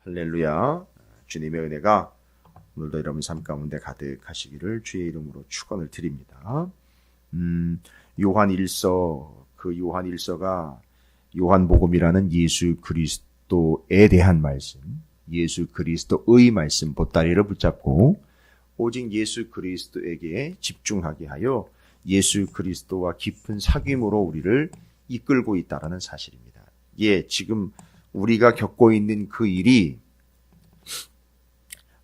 할렐루야. 주님의 은혜가 오늘도 여러분 삶 가운데 가득하시기를 주의 이름으로 축원을 드립니다. 요한 1서, 그 요한 1서가 요한복음이라는 예수 그리스도에 대한 말씀, 예수 그리스도의 말씀 보따리를 붙잡고 오직 예수 그리스도에게 집중하게 하여 예수 그리스도와 깊은 사귐으로 우리를 이끌고 있다는 사실입니다. 지금 우리가 겪고 있는 그 일이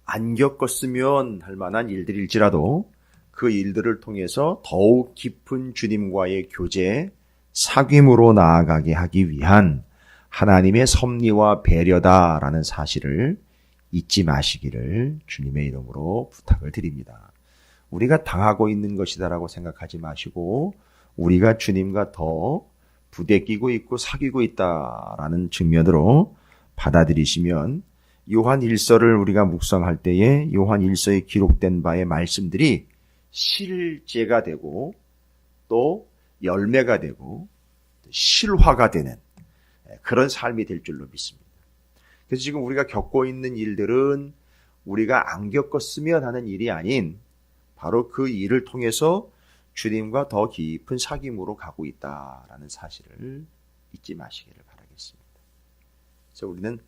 안 겪었으면 할 만한 일들일지라도 그 일들을 통해서 더욱 깊은 주님과의 교제, 사귐으로 나아가게 하기 위한 하나님의 섭리와 배려다라는 사실을 잊지 마시기를 주님의 이름으로 부탁을 드립니다. 우리가 당하고 있는 것이다라고 생각하지 마시고 우리가 주님과 더 부대끼고 있고 사귀고 있다라는 측면으로 받아들이시면 요한 1서를 우리가 묵상할 때에 요한 1서에 기록된 바의 말씀들이 실제가 되고 또 열매가 되고 실화가 되는 그런 삶이 될 줄로 믿습니다. 그래서 지금 우리가 겪고 있는 일들은 우리가 안 겪었으면 하는 일이 아닌 바로 그 일을 통해서 주님과 더 깊은 사귐으로 가고 있다라는 사실을 잊지 마시기를 바라겠습니다. 그래서 우리는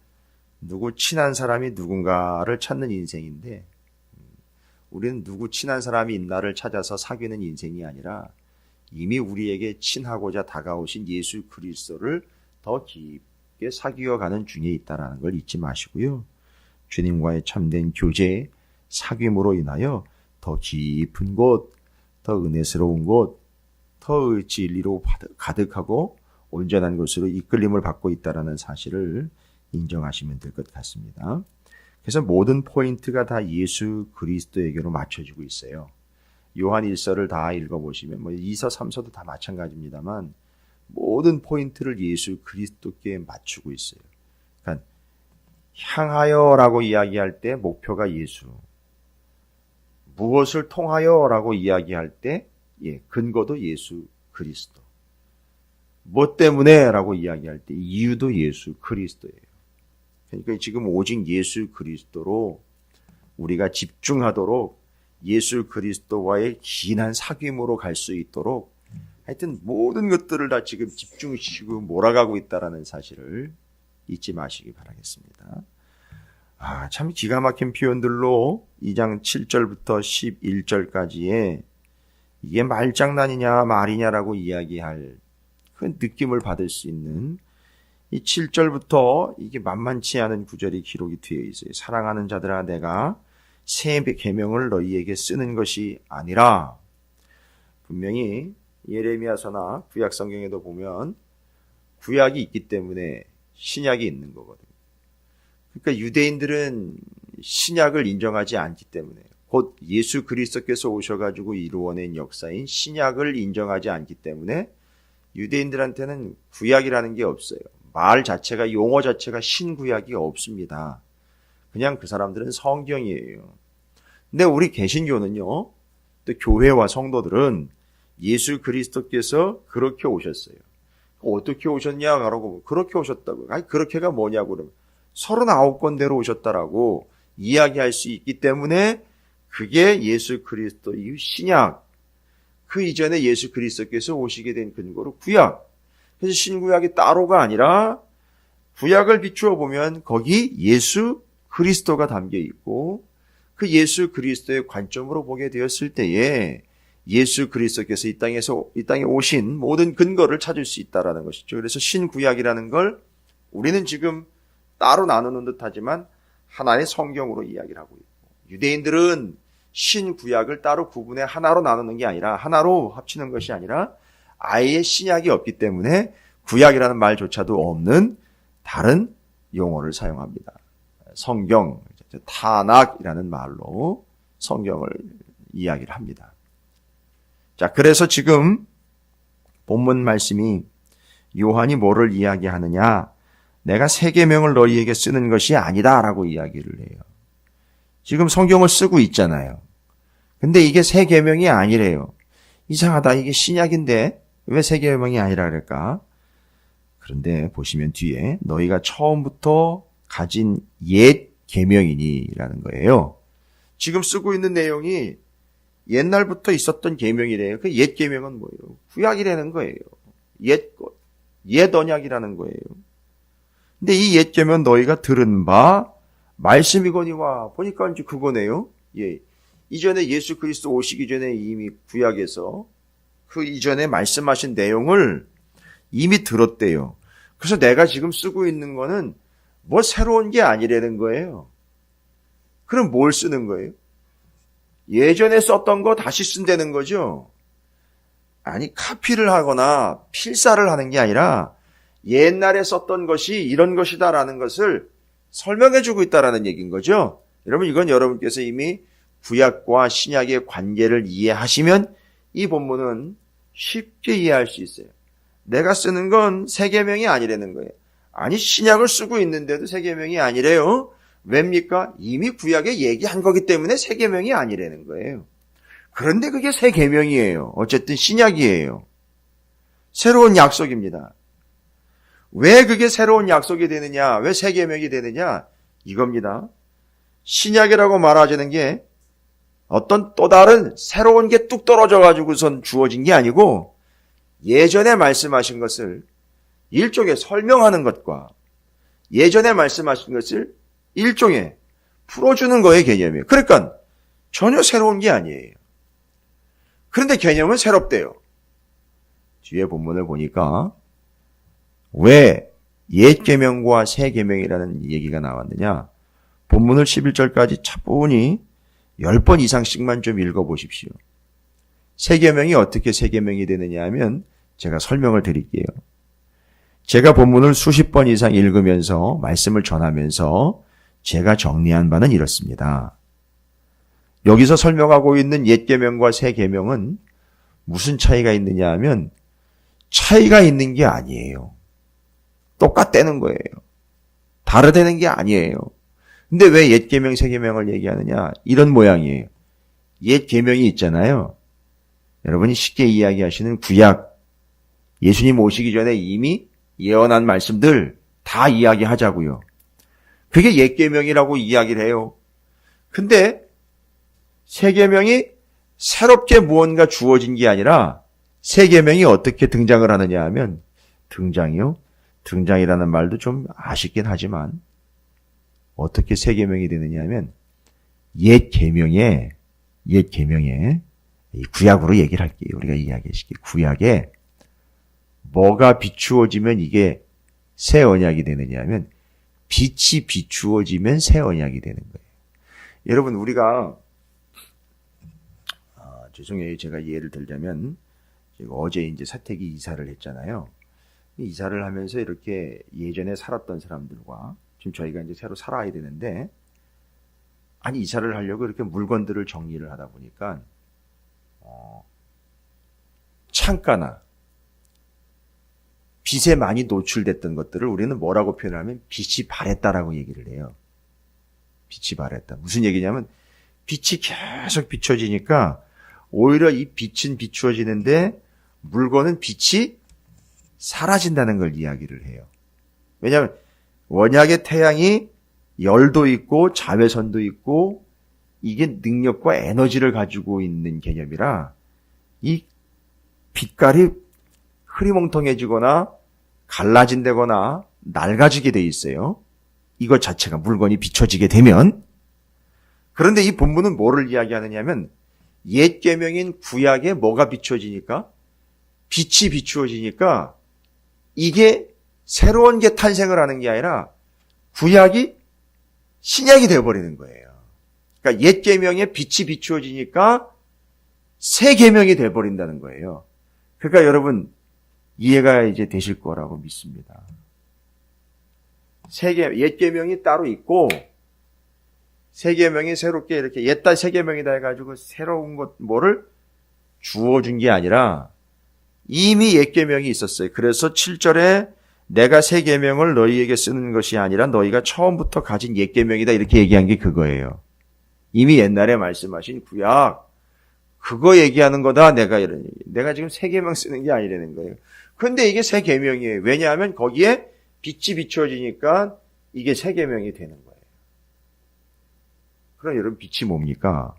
친한 사람이 누군가를 찾는 인생인데 우리는 친한 사람이 있나를 찾아서 사귀는 인생이 아니라 이미 우리에게 친하고자 다가오신 예수 그리스도를 더 깊게 사귀어가는 중에 있다는 걸 잊지 마시고요. 주님과의 참된 교제, 사귐으로 인하여 더 깊은 곳, 더 은혜스러운 곳, 더 진리로 가득하고 온전한 곳으로 이끌림을 받고 있다는 사실을 인정하시면 될 것 같습니다. 그래서 모든 포인트가 다 예수 그리스도에게로 맞춰지고 있어요. 요한 1서를 다 읽어보시면 2서, 3서도 다 마찬가지입니다만 모든 포인트를 예수 그리스도께 맞추고 있어요. 그러니까 향하여라고 이야기할 때 목표가 예수, 무엇을 통하여라고 이야기할 때 근거도 예수 그리스도, 뭐 때문에라고 이야기할 때 이유도 예수 그리스도예요. 그러니까 지금 오직 예수 그리스도로 우리가 집중하도록 예수 그리스도와의 긴한 사귐으로 갈 수 있도록 하여튼 모든 것들을 다 지금 집중시키고 몰아가고 있다는 사실을 잊지 마시기 바라겠습니다. 참 기가 막힌 표현들로 2장 7절부터 11절까지의 이게 말장난이냐 말이냐라고 이야기할 그 느낌을 받을 수 있는 이 7절부터 이게 만만치 않은 구절이 기록이 되어 있어요. 사랑하는 자들아 내가 새 계명을 너희에게 쓰는 것이 아니라, 분명히 예레미야서나 구약 성경에도 보면 구약이 있기 때문에 신약이 있는 거거든요. 그러니까 유대인들은 신약을 인정하지 않기 때문에, 곧 예수 그리스도께서 오셔가지고 이루어낸 역사인 신약을 인정하지 않기 때문에 유대인들한테는 구약이라는 게 없어요. 말 자체가, 용어 자체가 신구약이 없습니다. 그냥 그 사람들은 성경이에요. 근데 우리 개신교는요, 또 교회와 성도들은 예수 그리스도께서 그렇게 오셨어요. 어떻게 오셨냐? 라고, 그렇게 오셨다고. 그렇게가 뭐냐고 그러면 39건대로 오셨다라고 이야기할 수 있기 때문에 그게 예수 그리스도의 신약, 그 이전에 예수 그리스도께서 오시게 된 근거로 구약. 그래서 신구약이 따로가 아니라 구약을 비추어 보면 거기 예수 그리스도가 담겨 있고 그 예수 그리스도의 관점으로 보게 되었을 때에 예수 그리스도께서 이 땅에 오신 모든 근거를 찾을 수 있다라는 것이죠. 그래서 신구약이라는 걸 우리는 지금 따로 나누는 듯하지만 하나의 성경으로 이야기를 하고 있고, 유대인들은 신구약을 따로 구분해 하나로 나누는 게 아니라, 하나로 합치는 것이 아니라 아예 신약이 없기 때문에 구약이라는 말조차도 없는 다른 용어를 사용합니다. 성경, 타낙이라는 말로 성경을 이야기를 합니다. 자, 그래서 지금 본문 말씀이 요한이 뭐를 이야기하느냐? 내가 새 계명을 너희에게 쓰는 것이 아니다 라고 이야기를 해요. 지금 성경을 쓰고 있잖아요. 근데 이게 새 계명이 아니래요. 이상하다. 이게 신약인데 왜 새 계명이 아니라 그럴까? 그런데 보시면 뒤에 너희가 처음부터 가진 옛 계명이니라는 거예요. 지금 쓰고 있는 내용이 옛날부터 있었던 계명이래요. 그 옛 계명은 뭐예요? 구약이라는 거예요. 옛 언약이라는 거예요. 근데 이 옛 계명 너희가 들은 바 말씀이거니와 보니까 이제 그거네요. 예. 이전에 예수 그리스도 오시기 전에 이미 구약에서 그 이전에 말씀하신 내용을 이미 들었대요. 그래서 내가 지금 쓰고 있는 거는 뭐 새로운 게 아니라는 거예요. 그럼 뭘 쓰는 거예요? 예전에 썼던 거 다시 쓴다는 거죠. 아니, 카피를 하거나 필사를 하는 게 아니라 옛날에 썼던 것이 이런 것이다라는 것을 설명해주고 있다라는 얘기인 거죠. 여러분, 이건 여러분께서 이미 구약과 신약의 관계를 이해하시면 이 본문은 쉽게 이해할 수 있어요. 내가 쓰는 건 새 계명이 아니라는 거예요. 아니, 신약을 쓰고 있는데도 새 계명이 아니래요. 왜입니까? 이미 구약에 얘기한 거기 때문에 새 계명이 아니라는 거예요. 그런데 그게 새 계명이에요. 어쨌든 신약이에요. 새로운 약속입니다. 왜 그게 새로운 약속이 되느냐? 왜 새 계명이 되느냐? 이겁니다. 신약이라고 말하자는 게 어떤 또 다른 새로운 게 뚝 떨어져 가지고선 주어진 게 아니고 예전에 말씀하신 것을 일종의 설명하는 것과 예전에 말씀하신 것을 일종의 풀어주는 거의 개념이에요. 그러니까 전혀 새로운 게 아니에요. 그런데 개념은 새롭대요. 뒤에 본문을 보니까 왜 옛 계명과 새 계명이라는 얘기가 나왔느냐? 본문을 11절까지 차분히 10번 이상씩만 좀 읽어보십시오. 새 계명이 어떻게 새 계명이 되느냐 하면 제가 설명을 드릴게요. 제가 본문을 수십 번 이상 읽으면서 말씀을 전하면서 제가 정리한 바는 이렇습니다. 여기서 설명하고 있는 옛 계명과 새 계명은 무슨 차이가 있느냐 하면 차이가 있는 게 아니에요. 똑같다는 거예요. 다르다는 게 아니에요. 근데 왜 옛 계명, 새 계명을 얘기하느냐? 이런 모양이에요. 옛 계명이 있잖아요. 여러분이 쉽게 이야기하시는 구약, 예수님 오시기 전에 이미 예언한 말씀들 다 이야기하자고요. 그게 옛 계명이라고 이야기를 해요. 근데 새 계명이 새롭게 무언가 주어진 게 아니라 새 계명이 어떻게 등장을 하느냐 하면 등장이요? 등장이라는 말도 좀 아쉽긴 하지만 어떻게 새 계명이 되느냐 하면 옛 계명에 구약으로 얘기를 할게요. 우리가 이야기하시기 구약에 뭐가 비추어지면 이게 새 언약이 되느냐 하면 빛이 비추어지면 새 언약이 되는 거예요. 여러분 우리가 죄송해요. 제가 예를 들자면 제가 어제 이제 사택이 이사를 했잖아요. 이사를 하면서 이렇게 예전에 살았던 사람들과 지금 저희가 이제 새로 살아야 되는데 아니 이사를 하려고 이렇게 물건들을 정리를 하다 보니까 창가나 빛에 많이 노출됐던 것들을 우리는 뭐라고 표현하면 빛이 바랬다라고 얘기를 해요. 빛이 바랬다. 무슨 얘기냐면 빛이 계속 비춰지니까 오히려 이 빛은 비추어지는데 물건은 빛이 사라진다는 걸 이야기를 해요. 왜냐하면 원약의 태양이 열도 있고 자외선도 있고 이게 능력과 에너지를 가지고 있는 개념이라 이 빛깔이 흐리멍텅해지거나 갈라진다거나 낡아지게 돼 있어요. 이것 자체가 물건이 비춰지게 되면. 그런데 이 본문은 뭐를 이야기하느냐면 옛 계명인 구약에 뭐가 비춰지니까 빛이 비추어지니까 이게 새로운 게 탄생을 하는 게 아니라 구약이 신약이 되어버리는 거예요. 그러니까 옛 계명에 빛이 비추어지니까 새 계명이 되어버린다는 거예요. 그러니까 여러분 이해가 이제 되실 거라고 믿습니다. 옛 계명이 따로 있고 새 계명이 새롭게 이렇게 옛다 새 계명이다 해가지고 새로운 것 뭐를 주어준 게 아니라 이미 옛 계명이 있었어요. 그래서 7절에 내가 새 계명을 너희에게 쓰는 것이 아니라 너희가 처음부터 가진 옛 계명이다 이렇게 얘기한 게 그거예요. 이미 옛날에 말씀하신 구약 그거 얘기하는 거다. 내가 지금 새 계명 쓰는 게 아니라는 거예요. 근데 이게 새 계명이에요. 왜냐하면 거기에 빛이 비춰지니까 이게 새 계명이 되는 거예요. 그럼 여러분 빛이 뭡니까?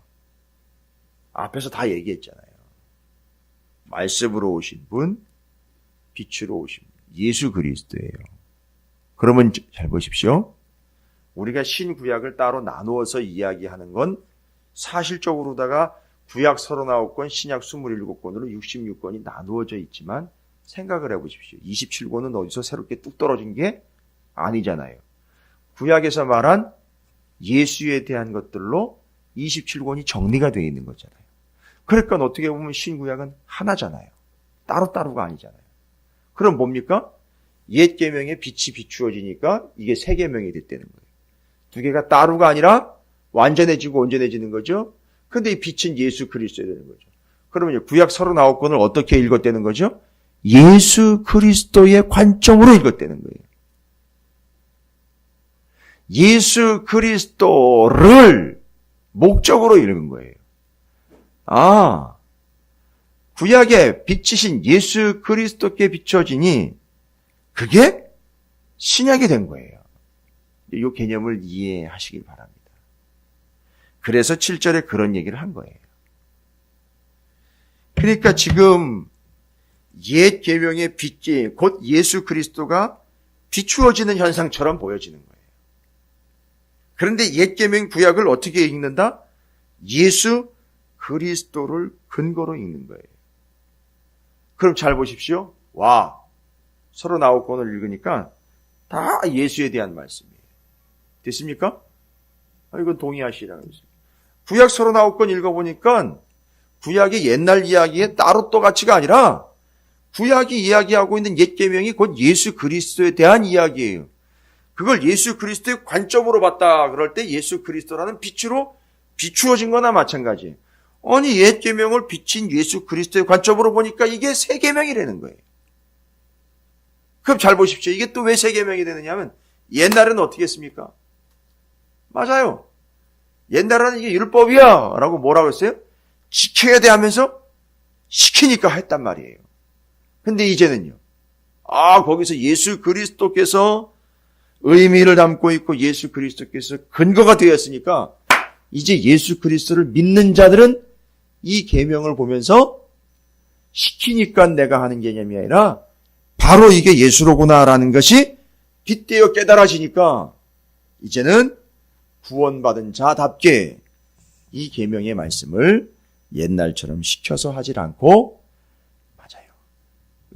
앞에서 다 얘기했잖아요. 말씀으로 오신 분, 빛으로 오신 분, 예수 그리스도예요. 그러면 잘 보십시오. 우리가 신구약을 따로 나누어서 이야기하는 건 사실적으로다가 구약 39권, 신약 27권으로 66권이 나누어져 있지만 생각을 해보십시오. 27권은 어디서 새롭게 뚝 떨어진 게 아니잖아요. 구약에서 말한 예수에 대한 것들로 27권이 정리가 되어 있는 거잖아요. 그러니까 어떻게 보면 신구약은 하나잖아요. 따로따로가 아니잖아요. 그럼 뭡니까? 옛 계명에 빛이 비추어지니까 이게 새 계명이 됐다는 거예요. 두 개가 따로가 아니라 완전해지고 온전해지는 거죠. 근데 이 빛은 예수 그리스도야 되는 거죠. 그러면 구약 39권을 어떻게 읽었다는 거죠? 예수 그리스도의 관점으로 읽었다는 거예요. 예수 그리스도를 목적으로 읽은 거예요. 아, 구약의 빛이신 예수 그리스도께 비춰지니 그게 신약이 된 거예요. 이 개념을 이해하시길 바랍니다. 그래서 7절에 그런 얘기를 한 거예요. 그러니까 지금 옛 계명의 빛이 곧 예수 그리스도가 비추어지는 현상처럼 보여지는 거예요. 그런데 옛 계명 구약을 어떻게 읽는다? 예수 그리스도를 근거로 읽는 거예요. 그럼 잘 보십시오. 와, 39권을 읽으니까 다 예수에 대한 말씀이에요. 됐습니까? 이건 동의하시라고 했습니다. 구약 39권 읽어보니까 구약의 옛날 이야기에 따로 또 가치가 아니라 구약이 이야기하고 있는 옛 계명이 곧 예수 그리스도에 대한 이야기예요. 그걸 예수 그리스도의 관점으로 봤다 그럴 때 예수 그리스도라는 빛으로 비추어진 거나 마찬가지예요. 아니 옛 계명을 비친 예수 그리스도의 관점으로 보니까 이게 새 계명이라는 거예요. 그럼 잘 보십시오. 이게 또 왜 새 계명이 되느냐 하면 옛날에는 어떻게 했습니까? 맞아요. 옛날에는 이게 율법이야 라고 뭐라고 했어요? 지켜야 돼 하면서 시키니까 했단 말이에요. 근데 이제는요. 거기서 예수 그리스도께서 의미를 담고 있고 예수 그리스도께서 근거가 되었으니까 이제 예수 그리스도를 믿는 자들은 이 계명을 보면서 시키니까 내가 하는 개념이 아니라 바로 이게 예수로구나라는 것이 빗대어 깨달아지니까 이제는 구원받은 자답게 이 계명의 말씀을 옛날처럼 시켜서 하질 않고 맞아요.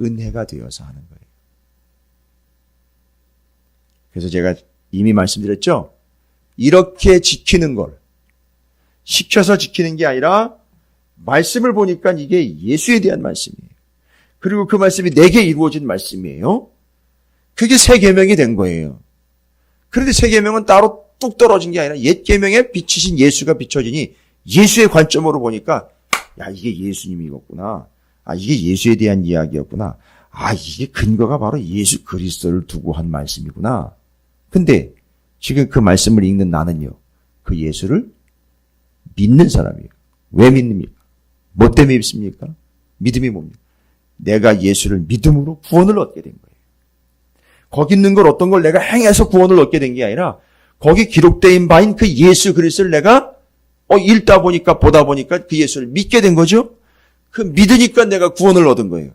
은혜가 되어서 하는 거예요. 그래서 제가 이미 말씀드렸죠. 이렇게 지키는 걸 시켜서 지키는 게 아니라 말씀을 보니까 이게 예수에 대한 말씀이에요. 그리고 그 말씀이 내게 이루어진 말씀이에요. 그게 새 계명이 된 거예요. 그런데 새 계명은 따로 뚝 떨어진 게 아니라 옛 계명에 비치신 예수가 비춰지니 예수의 관점으로 보니까 야 이게 예수님이었구나. 이게 예수에 대한 이야기였구나. 이게 근거가 바로 예수 그리스도를 두고 한 말씀이구나. 근데 지금 그 말씀을 읽는 나는요. 그 예수를 믿는 사람이에요. 왜 믿습니까? 뭐 때문에 믿습니까? 믿음이 뭡니까? 내가 예수를 믿음으로 구원을 얻게 된 거예요. 거기 있는 걸 어떤 걸 내가 행해서 구원을 얻게 된 게 아니라 거기 기록된 바인 그 예수 그리스도를 내가 읽다 보니까 보다 보니까 그 예수를 믿게 된 거죠. 그 믿으니까 내가 구원을 얻은 거예요.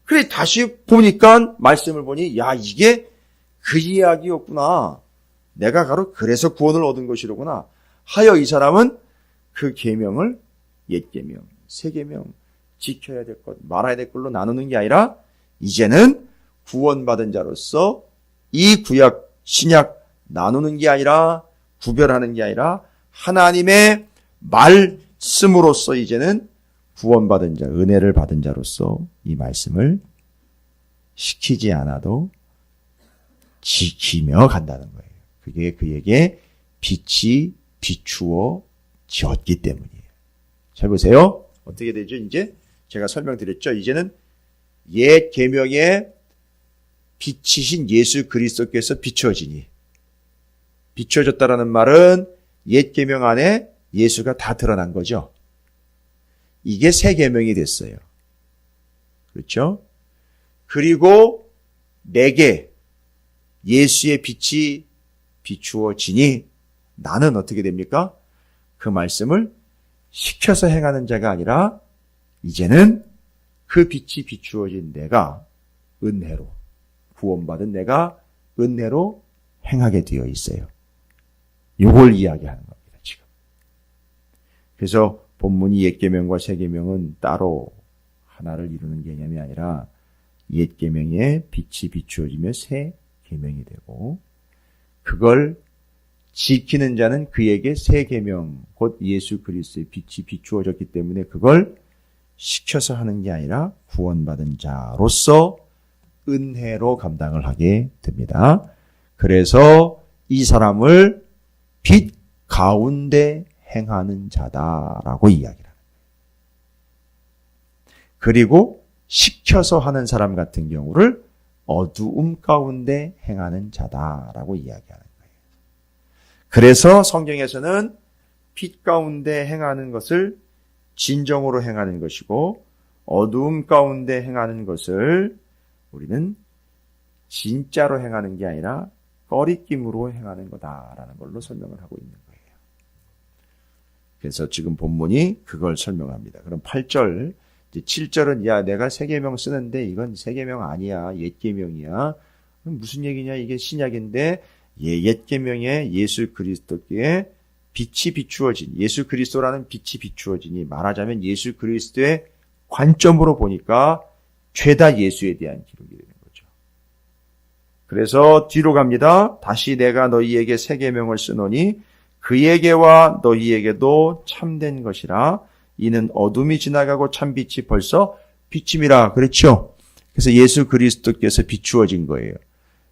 그래 다시 보니까 말씀을 보니 야 이게 그 이야기였구나. 내가 바로 그래서 구원을 얻은 것이로구나. 하여 이 사람은 그 계명을 옛 계명, 새 계명 지켜야 될 것, 말아야 될 걸로 나누는 게 아니라 이제는 구원받은 자로서 이 구약, 신약 나누는 게 아니라 구별하는 게 아니라 하나님의 말씀으로서 이제는 구원받은 자, 은혜를 받은 자로서 이 말씀을 시키지 않아도 지키며 간다는 거예요. 그게 그에게 빛이 비추어졌기 때문이에요. 잘 보세요. 어떻게 되죠? 이제 제가 설명드렸죠. 이제는 옛 계명에 빛이신 예수 그리스도께서 비추어지니 비추어졌다라는 말은 옛 계명 안에 예수가 다 드러난 거죠. 이게 새 계명이 됐어요. 그렇죠? 그리고 내게 예수의 빛이 비추어지니 나는 어떻게 됩니까? 그 말씀을 시켜서 행하는 자가 아니라 이제는 그 빛이 비추어진 내가 은혜로, 구원받은 내가 은혜로 행하게 되어 있어요. 이걸 이야기하는 겁니다, 지금. 그래서 본문이 옛 계명과 새 계명은 따로 하나를 이루는 개념이 아니라 옛 계명에 빛이 비추어지며 새 계명이 되고, 그걸 지키는 자는 그에게 새 계명, 곧 예수 그리스도의 빛이 비추어졌기 때문에 그걸 시켜서 하는 게 아니라 구원받은 자로서 은혜로 감당을 하게 됩니다. 그래서 이 사람을 빛 가운데 행하는 자다라고 이야기를 합니다. 그리고 시켜서 하는 사람 같은 경우를 어두움 가운데 행하는 자다라고 이야기하는 거예요. 그래서 성경에서는 빛 가운데 행하는 것을 진정으로 행하는 것이고 어두움 가운데 행하는 것을 우리는 진짜로 행하는 게 아니라 꺼리낌으로 행하는 거다라는 걸로 설명을 하고 있는 거예요. 그래서 지금 본문이 그걸 설명합니다. 그럼 8절, 이제 7절은 야 내가 새 계명 쓰는데 이건 새 계명 아니야. 옛 계명이야. 무슨 얘기냐? 이게 신약인데 옛 계명에 예수 그리스도께 빛이 비추어진, 예수 그리스도라는 빛이 비추어지니 말하자면 예수 그리스도의 관점으로 보니까 죄다 예수에 대한 기록이 되는 거죠. 그래서 뒤로 갑니다. 다시 내가 너희에게 새 계명을 쓰노니 그에게와 너희에게도 참된 것이라. 이는 어둠이 지나가고 참빛이 벌써 비침이라. 그렇죠? 그래서 예수 그리스도께서 비추어진 거예요.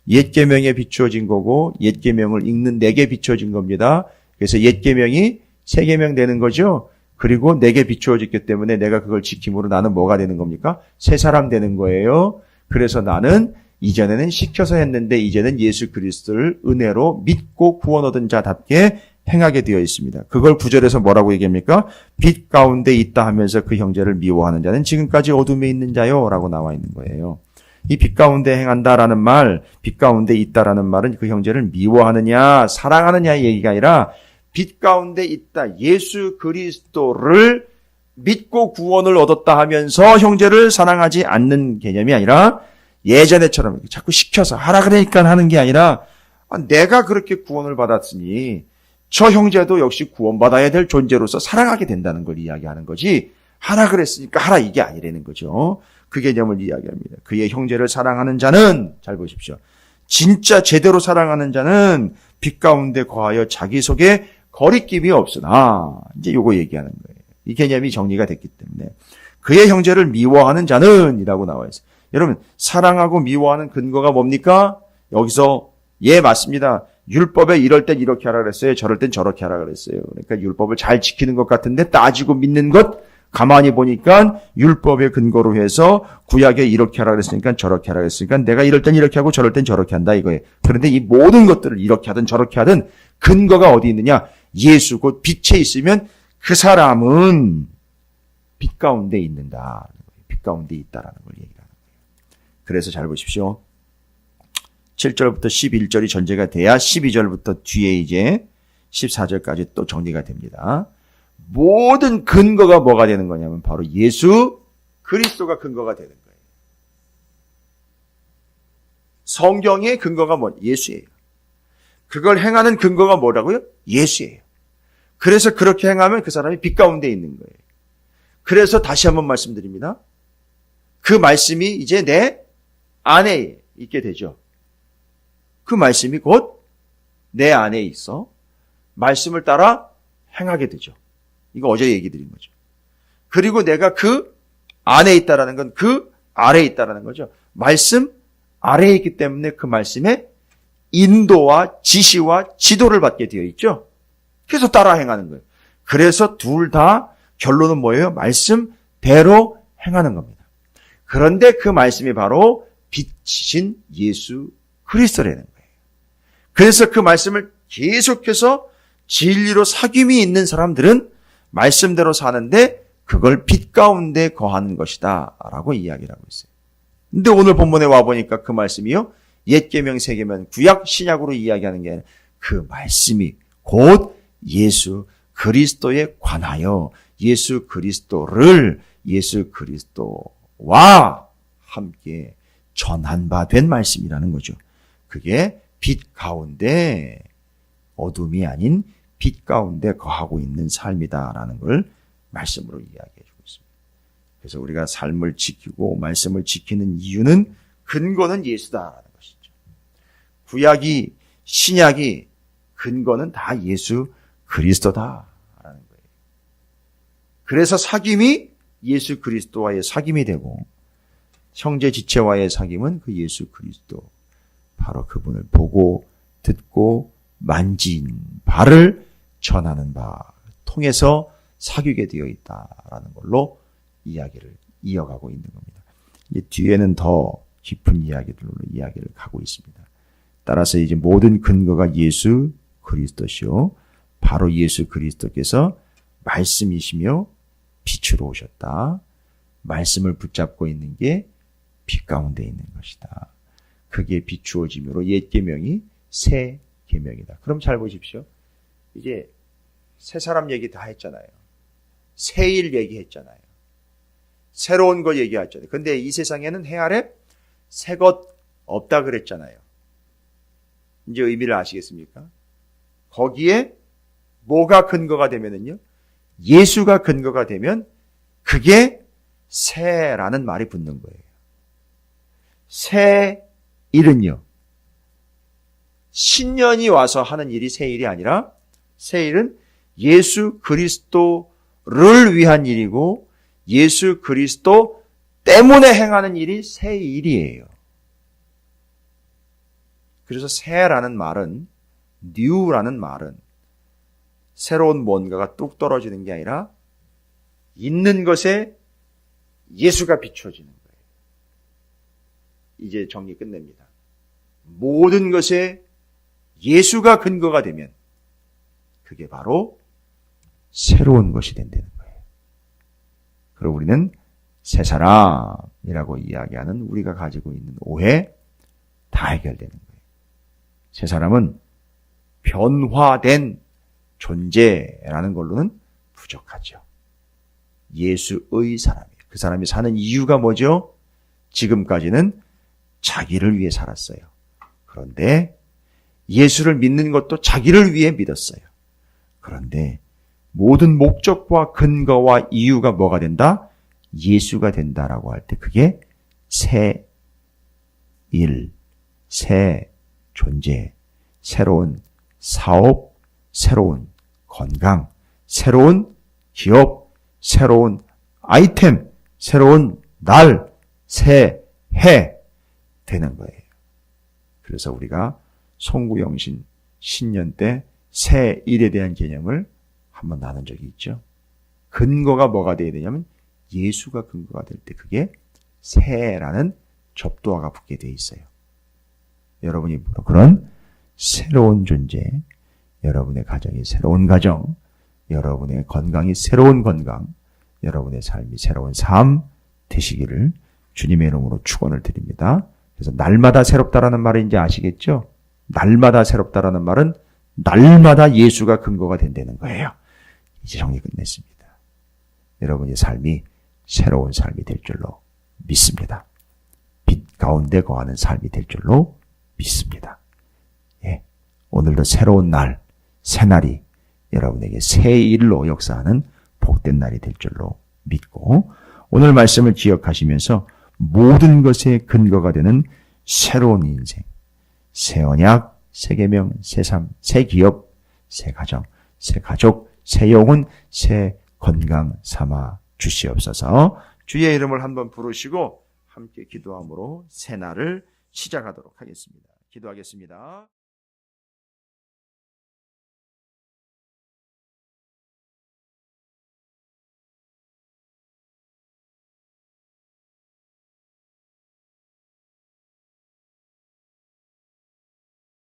옛 계명에 비추어진 거고 옛 계명을 읽는 내게 비추어진 겁니다. 그래서 옛 계명이 새 계명 되는 거죠. 그리고 내게 비추어졌기 때문에 내가 그걸 지킴으로 나는 뭐가 되는 겁니까? 새 사람 되는 거예요. 그래서 나는 이전에는 시켜서 했는데 이제는 예수 그리스도를 은혜로 믿고 구원 얻은 자답게 행하게 되어 있습니다. 그걸 9절에서 뭐라고 얘기합니까? 빛 가운데 있다 하면서 그 형제를 미워하는 자는 지금까지 어둠에 있는 자요 라고 나와 있는 거예요. 이 빛 가운데 행한다라는 말, 빛 가운데 있다라는 말은 그 형제를 미워하느냐 사랑하느냐 얘기가 아니라 빛 가운데 있다, 예수 그리스도를 믿고 구원을 얻었다 하면서 형제를 사랑하지 않는 개념이 아니라 예전에처럼 자꾸 시켜서 하라 그러니까 하는 게 아니라 내가 그렇게 구원을 받았으니 저 형제도 역시 구원받아야 될 존재로서 사랑하게 된다는 걸 이야기하는 거지, 하라 그랬으니까 하라 이게 아니라는 거죠. 그 개념을 이야기합니다. 그의 형제를 사랑하는 자는, 잘 보십시오, 진짜 제대로 사랑하는 자는 빛 가운데 거하여 자기 속에 거리낌이 없으나, 이제 요거 얘기하는 거예요. 이 개념이 정리가 됐기 때문에 그의 형제를 미워하는 자는 이라고 나와 있어요. 여러분, 사랑하고 미워하는 근거가 뭡니까? 여기서 예 맞습니다. 율법에 이럴 땐 이렇게 하라 그랬어요. 저럴 땐 저렇게 하라 그랬어요. 그러니까 율법을 잘 지키는 것 같은데 따지고 믿는 것 가만히 보니까 율법의 근거로 해서 구약에 이렇게 하라 그랬으니까 저렇게 하라 그랬으니까 내가 이럴 땐 이렇게 하고 저럴 땐 저렇게 한다 이거예요. 그런데 이 모든 것들을 이렇게 하든 저렇게 하든 근거가 어디 있느냐? 예수 곧 빛에 있으면 그 사람은 빛 가운데 있는다. 빛 가운데 있다라는 걸 얘기하는 거예요. 그래서 잘 보십시오. 7절부터 11절이 전제가 돼야 12절부터 뒤에 이제 14절까지 또 정리가 됩니다. 모든 근거가 뭐가 되는 거냐면 바로 예수 그리스도가 근거가 되는 거예요. 성경의 근거가 뭐? 예수예요. 그걸 행하는 근거가 뭐라고요? 예수예요. 그래서 그렇게 행하면 그 사람이 빛 가운데 있는 거예요. 그래서 다시 한번 말씀드립니다. 그 말씀이 이제 내 안에 있게 되죠. 그 말씀이 곧 내 안에 있어 말씀을 따라 행하게 되죠. 이거 어제 얘기 드린 거죠. 그리고 내가 그 안에 있다라는 건 그 아래에 있다라는 거죠. 말씀 아래에 있기 때문에 그 말씀에 인도와 지시와 지도를 받게 되어 있죠. 그래서 따라 행하는 거예요. 그래서 둘 다 결론은 뭐예요? 말씀대로 행하는 겁니다. 그런데 그 말씀이 바로 빛이신 예수 그리스도라는 거예요. 그래서 그 말씀을 계속해서 진리로 사귐이 있는 사람들은 말씀대로 사는데 그걸 빛 가운데 거하는 것이다 라고 이야기를 하고 있어요. 근데 오늘 본문에 와보니까 그 말씀이요, 옛 계명, 새 계명, 구약, 신약으로 이야기하는 게 아니라 그 말씀이 곧 예수 그리스도에 관하여 예수 그리스도와 함께 전한 바 된 말씀이라는 거죠. 그게 빛 가운데 어둠이 아닌 빛 가운데 거하고 있는 삶이다라는 걸 말씀으로 이야기해 주고 있습니다. 그래서 우리가 삶을 지키고 말씀을 지키는 이유는 근거는 예수다라는 것이죠. 구약이 신약이 근거는 다 예수 그리스도다라는 거예요. 그래서 사귐이 예수 그리스도와의 사귐이 되고 형제 지체와의 사귐은 그 예수 그리스도 바로 그분을 보고 듣고 만진 바를 전하는 바 통해서 사귀게 되어 있다라는 걸로 이야기를 이어가고 있는 겁니다. 이제 뒤에는 더 깊은 이야기들로 이야기를 가고 있습니다. 따라서 이제 모든 근거가 예수 그리스도시요 바로 예수 그리스도께서 말씀이시며 빛으로 오셨다. 말씀을 붙잡고 있는 게 빛 가운데 있는 것이다. 그게 비추어짐으로 옛 계명이 새 계명이다. 그럼 잘 보십시오. 이제 새 사람 얘기 다 했잖아요. 새 일 얘기했잖아요. 새로운 것 얘기했잖아요. 근데 이 세상에는 해 아래 새 것 없다 그랬잖아요. 이제 의미를 아시겠습니까? 거기에 뭐가 근거가 되면은요? 예수가 근거가 되면 그게 새라는 말이 붙는 거예요. 새 일은요. 신년이 와서 하는 일이 새 일이 아니라 새 일은 예수 그리스도를 위한 일이고 예수 그리스도 때문에 행하는 일이 새 일이에요. 그래서 새라는 말은 new라는 말은 새로운 뭔가가 뚝 떨어지는 게 아니라 있는 것에 예수가 비춰지는 거예요. 이제 정리 끝냅니다. 모든 것에 예수가 근거가 되면 그게 바로 새로운 것이 된다는 거예요. 그리고 우리는 새 사람이라고 이야기하는 우리가 가지고 있는 오해 다 해결되는 거예요. 새 사람은 변화된 존재라는 걸로는 부족하죠. 예수의 사람이에요. 그 사람이 사는 이유가 뭐죠? 지금까지는 자기를 위해 살았어요. 그런데 예수를 믿는 것도 자기를 위해 믿었어요. 그런데 모든 목적과 근거와 이유가 뭐가 된다? 예수가 된다라고 할 때 그게 새 일, 새 존재, 새로운 사업, 새로운 건강, 새로운 기업, 새로운 아이템, 새로운 날, 새 해 되는 거예요. 그래서 우리가 송구영신 신년 때 새 일에 대한 개념을 한번 나눈 적이 있죠. 근거가 뭐가 되어야 되냐면 예수가 근거가 될 때 그게 새라는 접두어가 붙게 되어 있어요. 여러분이 그런 새로운 존재, 여러분의 가정이 새로운 가정, 여러분의 건강이 새로운 건강, 여러분의 삶이 새로운 삶 되시기를 주님의 이름으로 축원을 드립니다. 그래서 날마다 새롭다라는 말을 이제 아시겠죠? 날마다 새롭다라는 말은 날마다 예수가 근거가 된다는 거예요. 이제 정리 끝냈습니다. 여러분의 삶이 새로운 삶이 될 줄로 믿습니다. 빛 가운데 거하는 삶이 될 줄로 믿습니다. 예, 오늘도 새로운 날, 새 날이 여러분에게 새 일로 역사하는 복된 날이 될 줄로 믿고 오늘 말씀을 기억하시면서 모든 것의 근거가 되는 새로운 인생, 새 언약, 새 계명, 새 삶, 새 기업, 새 가정, 새 가족, 새 영혼, 새 건강 삼아 주시옵소서. 주의 이름을 한번 부르시고 함께 기도함으로 새 날을 시작하도록 하겠습니다. 기도하겠습니다.